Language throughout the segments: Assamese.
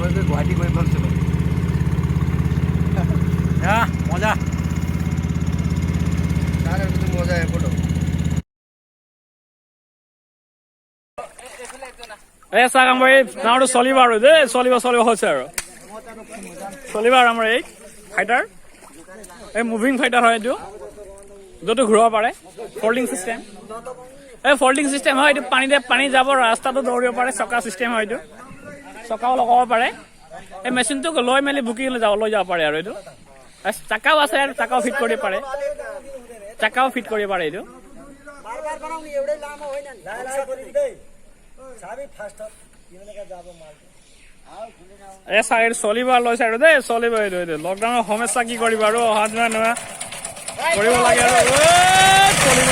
গুৱাহাটী গৈ পাইছোঁ মজা মজা এয়াৰপৰ্ট এই চাওক আমাৰ এই নাওটো চলিব আৰু দেই চলিব হৈছে আৰু চলিব আৰু আমাৰ এই ফাইটাৰ এই মুভিং ফাইটাৰ হয় এইটো য'তো ঘূৰাব পাৰে ফল্ডিং চিষ্টেম এই ফল্ডিং চিষ্টেম হয় এইটো পানী যাব ৰাস্তাটো দৌৰিব পাৰে চকা চিষ্টেম হয় এইটো চকাও লগাব পাৰে এই মেচিনটোক লৈ মেলি বুকি লৈ যাব পাৰে আৰু এইটো চাকাও আছে আৰু চাকাও ফিট কৰিব পাৰে এইটো এই চাইড চলিব লৈছে আৰু দেই চলিব এইটো লকডাউনৰ সমস্যা কি কৰিবা আৰু অহা যোৱা নোৱা কৰিব লাগে আৰু চলিব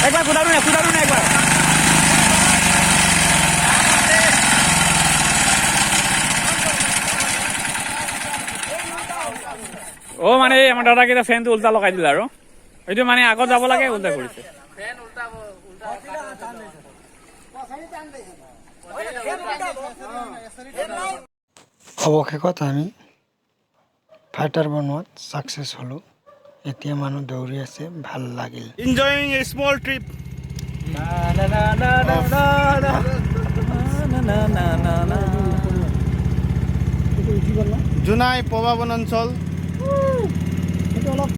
একবাৰ কুদাৰুন একবাৰ ও মানে আমাৰ দাদাকে ফ্যানটো উল্টা লগাই দিলে আৰু এইটো মানে আগত যাব লাগে উল্টা কৰিছে অৱশেষত আমি ফাইটাৰ বনোৱাত ছাকচেছ হ'লোঁ এতিয়া মানুহ দৌৰি আছে ভাল লাগিল enjoying a small trip Jonai পৱাবন অঞ্চল